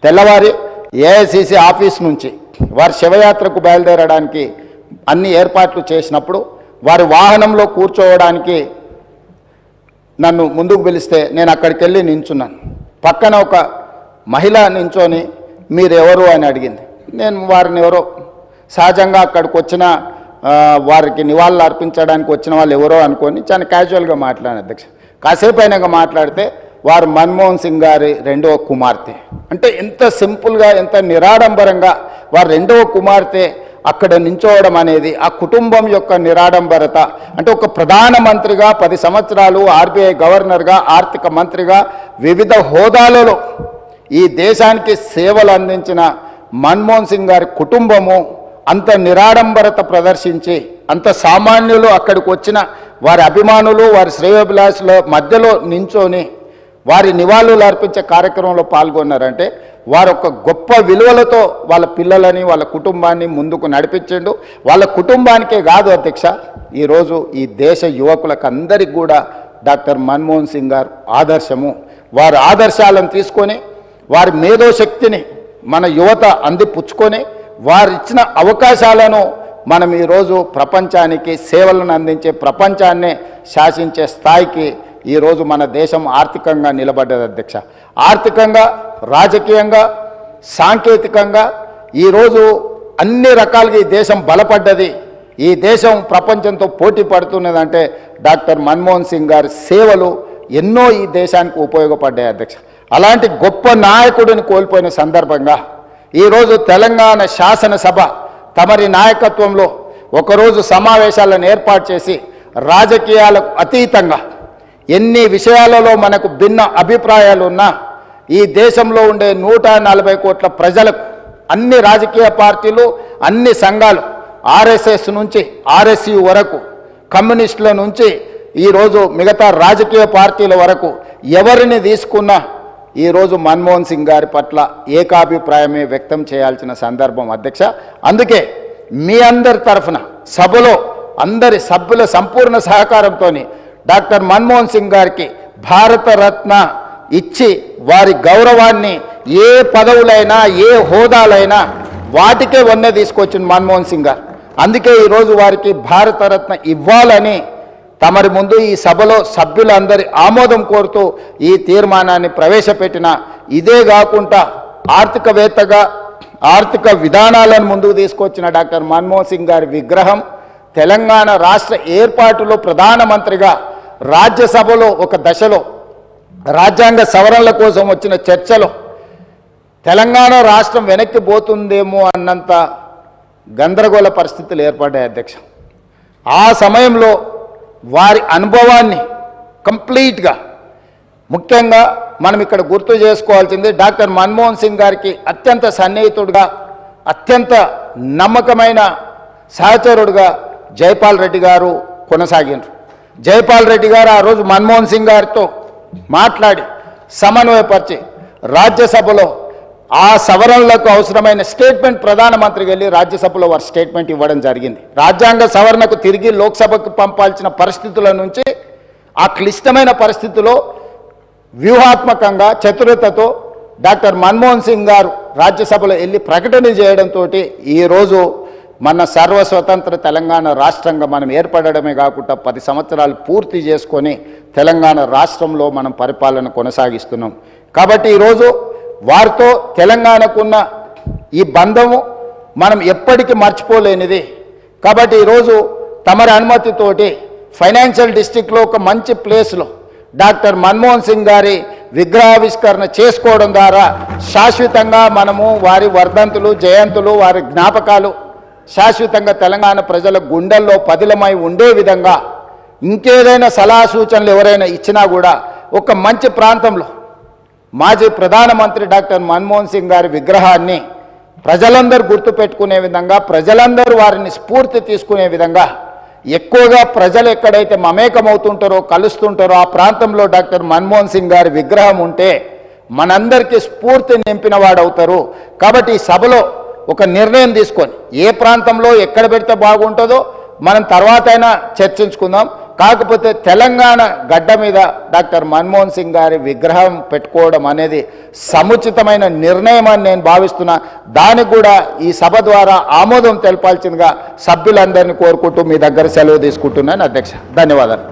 తెల్లవారి AICC office నుంచి వారి శివయాత్రకు బయలుదేరడానికి అన్ని ఏర్పాట్లు చేసినప్పుడు వారి వాహనంలో కూర్చోవడానికి నన్ను ముందుకు పిలిస్తే నేను అక్కడికి వెళ్ళి నించున్నాను. పక్కన ఒక మహిళ నించొని మీరెవరు అని అడిగింది. నేను వారిని ఎవరో సహజంగా అక్కడికి వచ్చిన వారికి నివాళులు అర్పించడానికి వచ్చిన వాళ్ళు ఎవరో అనుకొని చాలా క్యాజువల్గా మాట్లాడాను అధ్యక్ష. కాసేపు అయినాక మాట్లాడితే వారు మన్మోహన్ సింగ్ గారి రెండవ కుమార్తె. అంటే ఎంత సింపుల్గా ఎంత నిరాడంబరంగా వారి రెండవ కుమార్తె అక్కడ నించోవడం అనేది ఆ కుటుంబం యొక్క నిరాడంబరత. అంటే ఒక ప్రధానమంత్రిగా 10 సంవత్సరాలు, ఆర్బీఐ గవర్నర్గా, ఆర్థిక మంత్రిగా వివిధ హోదాలలో ఈ దేశానికి సేవలు అందించిన మన్మోహన్ సింగ్ గారి కుటుంబము అంత నిరాడంబరత ప్రదర్శించి అంత సామాన్యులు అక్కడికి వచ్చిన వారి అభిమానులు వారి శ్రేయోభిలాషుల మధ్యలో నించొని వారి నివాళులు అర్పించే కార్యక్రమంలో పాల్గొన్నారంటే వారు ఒక గొప్ప విలువలతో వాళ్ళ పిల్లలని వాళ్ళ కుటుంబాన్ని ముందుకు నడిపించిండు. వాళ్ళ కుటుంబానికే కాదు అధ్యక్ష, ఈరోజు ఈ దేశ యువకులకు అందరికీ కూడా డాక్టర్ మన్మోహన్ సింగ్ గారు ఆదర్శము. వారి ఆదర్శాలను తీసుకొని వారి మేధోశక్తిని మన యువత అందిపుచ్చుకొని వారు ఇచ్చిన అవకాశాలను మనం ఈరోజు ప్రపంచానికి సేవలను అందించే ప్రపంచాన్నే శాసించే స్థాయికి ఈరోజు మన దేశం ఆర్థికంగా నిలబడ్డది అధ్యక్ష. ఆర్థికంగా, రాజకీయంగా, సాంకేతికంగా ఈరోజు అన్ని రకాలుగా ఈ దేశం బలపడ్డది. ఈ దేశం ప్రపంచంతో పోటీ పడుతున్నదంటే డాక్టర్ మన్మోహన్ సింగ్ గారి సేవలు ఎన్నో ఈ దేశానికి ఉపయోగపడ్డాయి అధ్యక్ష. అలాంటి గొప్ప నాయకుడిని కోల్పోయిన సందర్భంగా ఈరోజు తెలంగాణ శాసనసభ తమరి నాయకత్వంలో ఒకరోజు సమావేశాలను ఏర్పాటు చేసి రాజకీయాలకు అతీతంగా ఎన్ని విషయాలలో మనకు భిన్న అభిప్రాయాలు ఉన్నా ఈ దేశంలో ఉండే 140 కోట్ల ప్రజలకు అన్ని రాజకీయ పార్టీలు, అన్ని సంఘాలు, ఆర్ఎస్ఎస్ నుంచి ఆర్ఎస్యు వరకు, కమ్యూనిస్టుల నుంచి ఈరోజు మిగతా రాజకీయ పార్టీల వరకు ఎవరిని తీసుకున్నా ఈరోజు మన్మోహన్ సింగ్ గారి పట్ల ఏకాభిప్రాయమే వ్యక్తం చేయాల్సిన సందర్భం అధ్యక్ష. అందుకే మీ అందరి తరఫున సభలో అందరి సభ్యుల సంపూర్ణ సహకారంతో డాక్టర్ మన్మోహన్ సింగ్ గారికి భారతరత్న ఇచ్చి వారి గౌరవాన్ని ఏ పదవులైనా ఏ హోదాలైనా వాటికే వన్నె తీసుకొచ్చిన మన్మోహన్ సింగ్ గారు. అందుకే ఈరోజు వారికి భారతరత్న ఇవ్వాలని తమరి ముందు ఈ సభలో సభ్యులందరి ఆమోదం కోరుతూ ఈ తీర్మానాన్ని ప్రవేశపెట్టిన. ఇదే కాకుండా ఆర్థికవేత్తగా ఆర్థిక విధానాలను ముందుకు తీసుకొచ్చిన డాక్టర్ మన్మోహన్ సింగ్ గారి విగ్రహం తెలంగాణ రాష్ట్ర ఏర్పాటులో ప్రధానమంత్రిగా రాజ్యసభలో ఒక దశలో రాజ్యాంగ సవరణల కోసం వచ్చిన చర్చలో తెలంగాణ రాష్ట్రం వెనక్కి పోతుందేమో అన్నంత గందరగోళ పరిస్థితులు ఏర్పడ్డాయి అధ్యక్ష. ఆ సమయంలో వారి అనుభవాన్ని కంప్లీట్గా, ముఖ్యంగా మనం ఇక్కడ గుర్తు చేసుకోవాల్సింది డాక్టర్ మన్మోహన్ సింగ్ గారికి అత్యంత సన్నిహితుడుగా, అత్యంత నమ్మకమైన సహచరుడుగా జైపాల్ రెడ్డి గారు కొనసాగినారు. జైపాల్ రెడ్డి గారు ఆ రోజు మన్మోహన్ సింగ్ గారితో మాట్లాడి సమన్వయపరిచి రాజ్యసభలో ఆ సవరణలకు అవసరమైన స్టేట్మెంట్ ప్రధానమంత్రికి వెళ్ళి రాజ్యసభలో వారి స్టేట్మెంట్ ఇవ్వడం జరిగింది. రాజ్యాంగ సవరణకు తిరిగి లోక్సభకు పంపాల్సిన పరిస్థితుల నుంచి ఆ క్లిష్టమైన పరిస్థితిలో వ్యూహాత్మకంగా చతురతతో డాక్టర్ మన్మోహన్ సింగ్ గారు రాజ్యసభలో వెళ్ళి ప్రకటన చేయడంతో ఈరోజు మన సర్వస్వతంత్ర తెలంగాణ రాష్ట్రంగా మనం ఏర్పడడమే కాకుండా 10 సంవత్సరాలు పూర్తి చేసుకొని తెలంగాణ రాష్ట్రంలో మనం పరిపాలన కొనసాగిస్తున్నాం. కాబట్టి ఈరోజు వారితో తెలంగాణకున్న ఈ బంధము మనం ఎప్పటికీ మర్చిపోలేనిది. కాబట్టి ఈరోజు తమరి అనుమతితోటి ఫైనాన్షియల్ డిస్ట్రిక్ట్లో ఒక మంచి ప్లేస్లో డాక్టర్ మన్మోహన్ సింగ్ గారి విగ్రహావిష్కరణ చేసుకోవడం ద్వారా శాశ్వతంగా మనము వారి వర్ధంతులు, జయంతులు, వారి జ్ఞాపకాలు శాశ్వతంగా తెలంగాణ ప్రజల గుండెల్లో పదిలమై ఉండే విధంగా ఇంకేదైనా సలహా సూచనలు ఎవరైనా ఇచ్చినా కూడా ఒక మంచి ప్రాంతంలో మాజీ ప్రధానమంత్రి డాక్టర్ మన్మోహన్ సింగ్ గారి విగ్రహాన్ని ప్రజలందరూ గుర్తుపెట్టుకునే విధంగా, ప్రజలందరూ వారిని స్ఫూర్తి తీసుకునే విధంగా, ఎక్కువగా ప్రజలు ఎక్కడైతే మమేకమవుతుంటారో కలుస్తుంటారో ఆ ప్రాంతంలో డాక్టర్ మన్మోహన్ సింగ్ గారి విగ్రహం ఉంటే మనందరికీ స్ఫూర్తి నింపిన వాడవుతారు. కాబట్టి ఈ సభలో ఒక నిర్ణయం తీసుకొని ఏ ప్రాంతంలో ఎక్కడ పెడితే బాగుంటుందో మనం తర్వాత అయినా చర్చించుకుందాం. కాకపోతే తెలంగాణ గడ్డ మీద డాక్టర్ మన్మోహన్ సింగ్ గారి విగ్రహం పెట్టుకోవడం అనేది సముచితమైన నిర్ణయం అని నేను భావిస్తున్నా. దానికి కూడా ఈ సభ ద్వారా ఆమోదం తెలపాల్సిందిగా సభ్యులందరినీ కోరుకుంటూ మీ దగ్గర సెలవు తీసుకుంటున్నాను అధ్యక్ష. ధన్యవాదాలు.